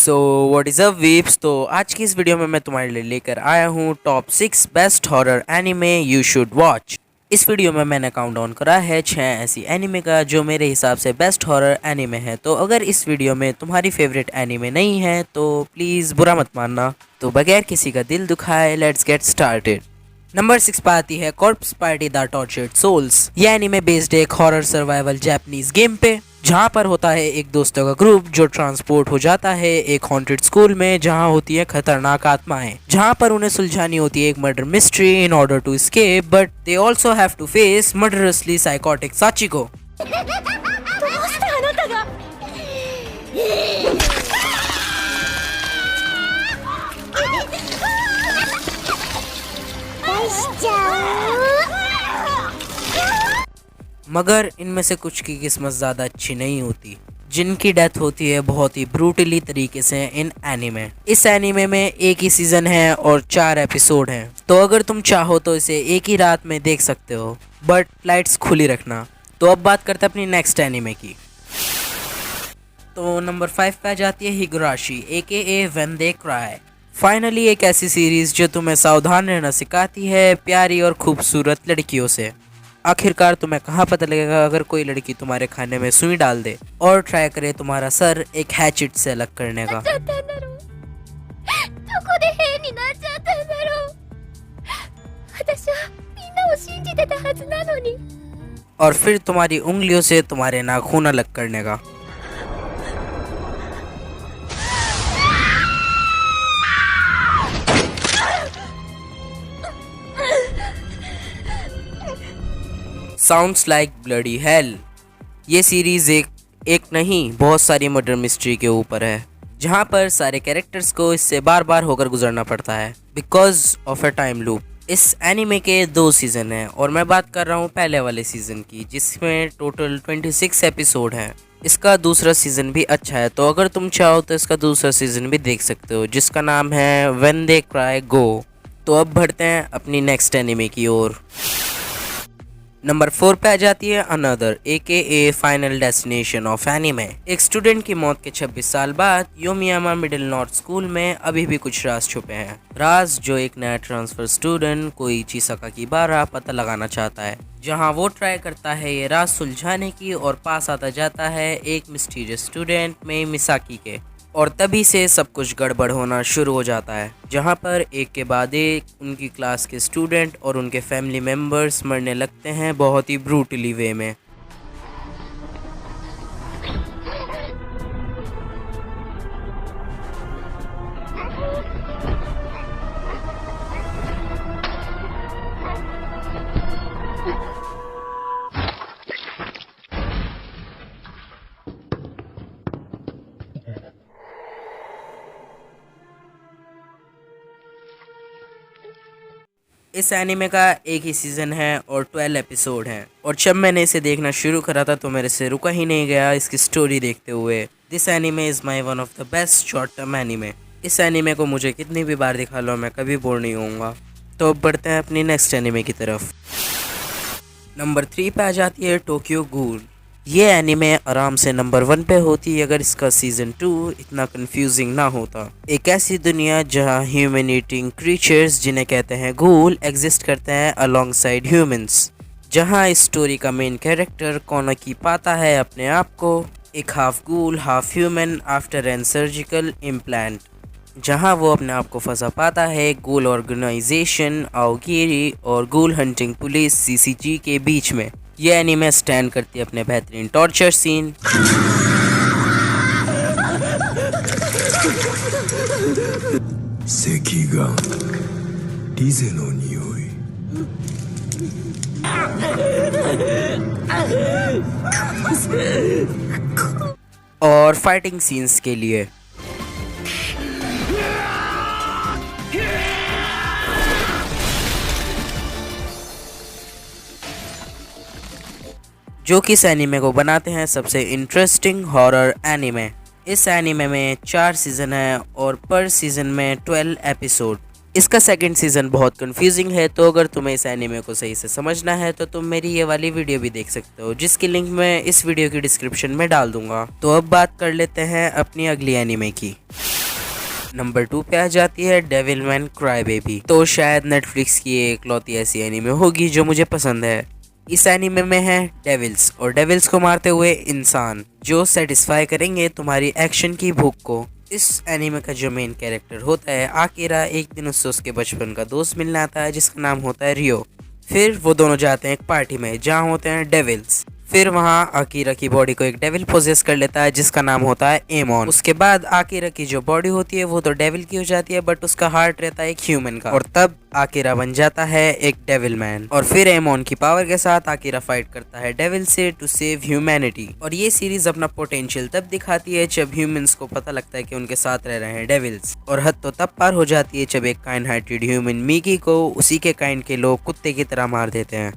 So what is up weeps. तो आज की इस वीडियो में मैं तुम्हारे लिए लेकर आया हूँ top 6 best horror anime you should watch. इस वीडियो में मैंने काउंट डाउन करा है 6 ऐसी एनिमे का जो मेरे हिसाब से बेस्ट हॉरर एनिमे है। तो अगर इस वीडियो में तुम्हारी फेवरेट एनिमे नहीं है तो प्लीज़ बुरा मत मानना। तो बगैर किसी का दिल दुखाए लेट्स गेट स्टार्टेड। नंबर 6 पर आती है corpse party the tortured souls. ये एनिमे बेस्ड एक हॉरर सर्वाइवल जापानीज गेम पे, जहाँ पर होता है एक दोस्तों का ग्रुप जो ट्रांसपोर्ट हो जाता है एक हॉन्टेड स्कूल में जहाँ होती है खतरनाक आत्माएं, जहाँ पर उन्हें सुलझानी होती है एक murder mystery in order to escape, but they also have to face murderously psychotic Sachiko. मगर इनमें से कुछ की किस्मत ज़्यादा अच्छी नहीं होती, जिनकी डेथ होती है बहुत ही ब्रूटली तरीके से इन एनीमे। इस एनीमे में एक ही सीज़न है और 4 एपिसोड हैं, तो अगर तुम चाहो तो इसे एक ही रात में देख सकते हो, बट लाइट्स खुली रखना। तो अब बात करते हैं अपनी नेक्स्ट एनीमे की। तो नंबर 5 पे आ जाती है हिगुराशी AKA when they cry. Finally एक ऐसी सीरीज जो तुम्हें सावधान रहना सिखाती है प्यारी और खूबसूरत लड़कियों से। आखिरकार तुम्हें कहाँ पता लगेगा अगर कोई लड़की तुम्हारे खाने में सुई डाल दे और ट्राई करे तुम्हारा सर एक हैचेट से अलग करने का। और फिर तुम्हारी उंगलियों से तुम्हारे नाखून अलग करने का। Sounds like bloody hell. ये सीरीज एक नहीं बहुत सारी मर्डर मिस्ट्री के ऊपर है, जहाँ पर सारे कैरेक्टर्स को इससे बार बार होकर गुजरना पड़ता है because of a time loop. इस एनिमे के 2 सीजन हैं और मैं बात कर रहा हूँ पहले वाले सीजन की, जिसमें टोटल 26 एपिसोड हैं। इसका दूसरा सीजन भी अच्छा है, तो अगर तुम चाहो तो इसका दूसरा सीजन भी देख सकते हो, जिसका नाम है व्हेन दे क्राई गो। तो अब बढ़ते हैं अपनी नेक्स्ट एनिमे की ओर। नंबर 4 पे आ जाती है another AKA final destination of anime. एक स्टूडेंट की मौत के 26 साल बाद योमियामा मिडिल नॉर्थ स्कूल में अभी भी कुछ राज छुपे हैं। राज जो एक नया ट्रांसफर स्टूडेंट कोई चिसाका की बारा पता लगाना चाहता है, जहां वो ट्राई करता है ये राज सुलझाने की और पास आता जाता है एक मिस्टीरियस स्टूडेंट में मिसाकी के, और तभी से सब कुछ गड़बड़ होना शुरू हो जाता है, जहाँ पर एक के बाद एक उनकी क्लास के स्टूडेंट और उनके फैमिली मेम्बर्स मरने लगते हैं बहुत ही ब्रूटली वे में। इस एनीमे का एक ही सीज़न है और 12 एपिसोड हैं, और जब मैंने इसे देखना शुरू करा था तो मेरे से रुका ही नहीं गया इसकी स्टोरी देखते हुए। This anime is my one of the best short term anime. इस एनीमे को मुझे कितनी भी बार दिखा लो मैं कभी बोर नहीं होऊंगा। तो अब बढ़ते हैं अपनी नेक्स्ट एनीमे की तरफ। नंबर 3 पे आ जाती है टोक्यो गूल। ये एनीमे आराम से नंबर 1 पे होती अगर इसका सीजन 2 इतना कंफ्यूजिंग ना होता। एक ऐसी दुनिया जहां ह्यूमन ईटिंग क्रीचर्स जिन्हें कहते हैं गूल एग्जिस्ट करते हैं अलोंगसाइड ह्यूमंस, जहां इस स्टोरी का मेन कैरेक्टर कोनाकी पाता है अपने आप को एक half ghoul half human after an surgical implant, जहां वो अपने आप को फंसा पाता है गूल ऑर्गेनाइजेशन आओगिरी और गूल हंटिंग पुलिस CCG के बीच में। ये एनीमे स्टैंड करती है अपने बेहतरीन टॉर्चर सीन, और फाइटिंग सीन्स के लिए। जो कि इस एनीमे को बनाते हैं सबसे इंटरेस्टिंग हॉरर एनीमे। इस एनीमे में 4 सीज़न है और पर सीज़न में 12 एपिसोड। इसका सेकंड सीज़न बहुत कंफ्यूजिंग है, तो अगर तुम्हें इस एनीमे को सही से समझना है तो तुम मेरी ये वाली वीडियो भी देख सकते हो, जिसकी लिंक मैं इस वीडियो की डिस्क्रिप्शन में डाल दूंगा। तो अब बात कर लेते हैं अपनी अगली एनीमे की। नंबर 2 पे आ जाती है डेविलमैन क्राई बेबी। तो शायद नेटफ्लिक्स की एकलौती ऐसी एनीमे होगी जो मुझे पसंद है। इस एनीमे में है डेविल्स और डेविल्स को मारते हुए इंसान जो सेटिस्फाई करेंगे तुम्हारी एक्शन की भूख को। इस एनीमे का जो मेन कैरेक्टर होता है आकिरा, एक दिन उससे उसके बचपन का दोस्त मिलने आता है जिसका नाम होता है रियो। फिर वो दोनों जाते हैं एक पार्टी में जहाँ होते हैं डेविल्स। फिर वहाँ आकिरा की बॉडी को एक डेविल पोजेस कर लेता है जिसका नाम होता है एमोन। उसके बाद आकिरा की जो बॉडी होती है वो तो डेविल की हो जाती है बट उसका हार्ट रहता है एक ह्यूमन का, और तब आकिरा बन जाता है एक डेविल मैन। और फिर एमोन की पावर के साथ आकिरा फाइट करता है डेविल से टू सेव ह्यूमैनिटी। और ये सीरीज अपना पोटेंशियल तब दिखाती है जब ह्यूमंस को पता लगता है कि उनके साथ रह रहे हैं डेविल्स, और हद तो तब पार हो जाती है जब एक काइंड हार्टेड ह्यूमन मिकी को उसी के काइंड के लोग कुत्ते की तरह मार देते हैं।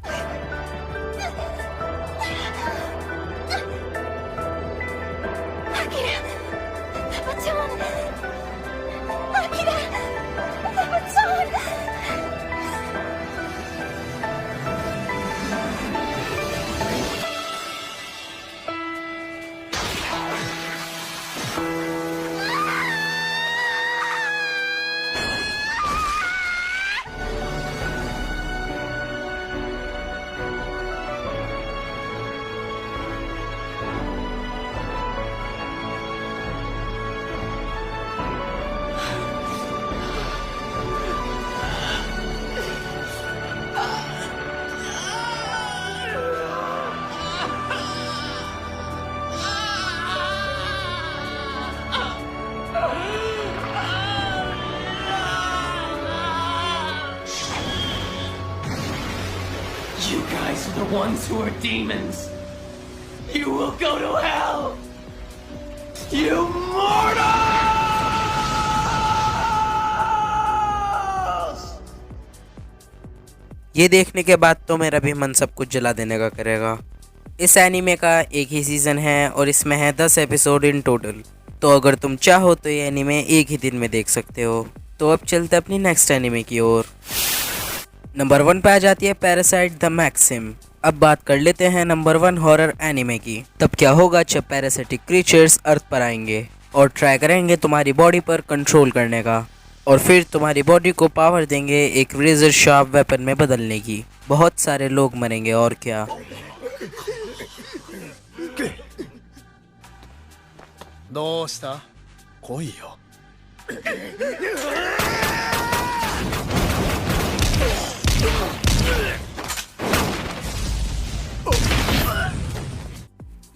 You guys are the ones who are demons. You will go to hell. You mortals! ये देखने के बाद तो मेरा भी मन सब कुछ जला देने का करेगा। इस एनीमे का एक ही सीज़न है और इसमें है 10 एपिसोड इन टोटल। तो अगर तुम चाहो तो ये एनीमे एक ही दिन में देख सकते हो। तो अब चलते अपनी नेक्स्ट एनीमे की ओर। नंबर 1 पे आ जाती है पैरासाइट द मैक्सिम। अब बात कर लेते हैं नंबर 1 हॉरर एनीमे की। तब क्या होगा जब पैरासिटिक क्रीचर्स अर्थ पर आएंगे और ट्राई करेंगे तुम्हारी बॉडी पर कंट्रोल करने का, और फिर तुम्हारी बॉडी को पावर देंगे एक रेजर शार्प वेपन में बदलने की। बहुत सारे लोग मरेंगे और क्या। どうした？来いよ。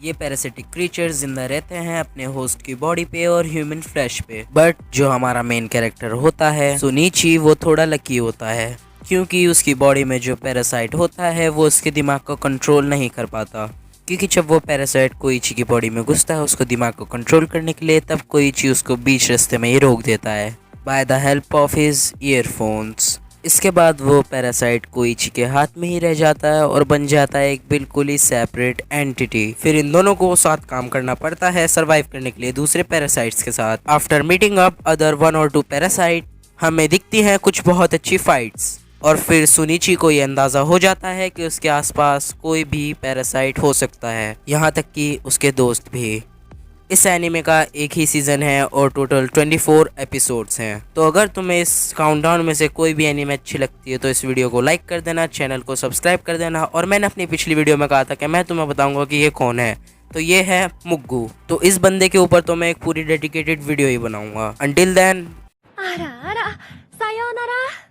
ये पैरासिटिक क्रीचर जिंदा रहते हैं अपने होस्ट की बॉडी पे और ह्यूमन फ्लैश पे, बट जो हमारा मेन कैरेक्टर होता है सुनीची वो थोड़ा लकी होता है क्योंकि उसकी बॉडी में जो पैरासाइट होता है वो उसके दिमाग को कंट्रोल नहीं कर पाता। क्योंकि जब वो पैरासाइट कोइची की बॉडी में घुसता है उसको दिमाग को कंट्रोल करने के लिए, तब कोइची उसको बीच रास्ते में ही रोक देता है by the help of his earphones. इसके बाद वो पैरासाइट कोइची के हाथ में ही रह जाता है और बन जाता है एक बिल्कुल ही सेपरेट एंटिटी। फिर इन दोनों को साथ काम करना पड़ता है सरवाइव करने के लिए दूसरे पैरासाइट्स के साथ। आफ्टर मीटिंग अप अदर 1 और 2 पैरासाइट हमें दिखती हैं कुछ बहुत अच्छी फाइट्स, और फिर सुनीची को ये अंदाज़ा हो जाता है कि उसके आसपास कोई भी पैरासाइट हो सकता है, यहाँ तक कि उसके दोस्त भी। इस एनीमे का एक ही सीज़न है और टोटल 24 एपिसोड्स हैं। तो अगर तुम्हें इस काउंटडाउन में से कोई भी एनीमे अच्छी लगती है तो इस वीडियो को लाइक कर देना, चैनल को सब्सक्राइब कर देना। और मैंने अपनी पिछली वीडियो में कहा था कि मैं तुम्हें बताऊंगा कि ये कौन है, तो ये है मुग्गू। तो इस बंदे के ऊपर तो मैं एक पूरी डेडिकेटेड वीडियो ही बनाऊंगा। Until then, あらあら、さようなら。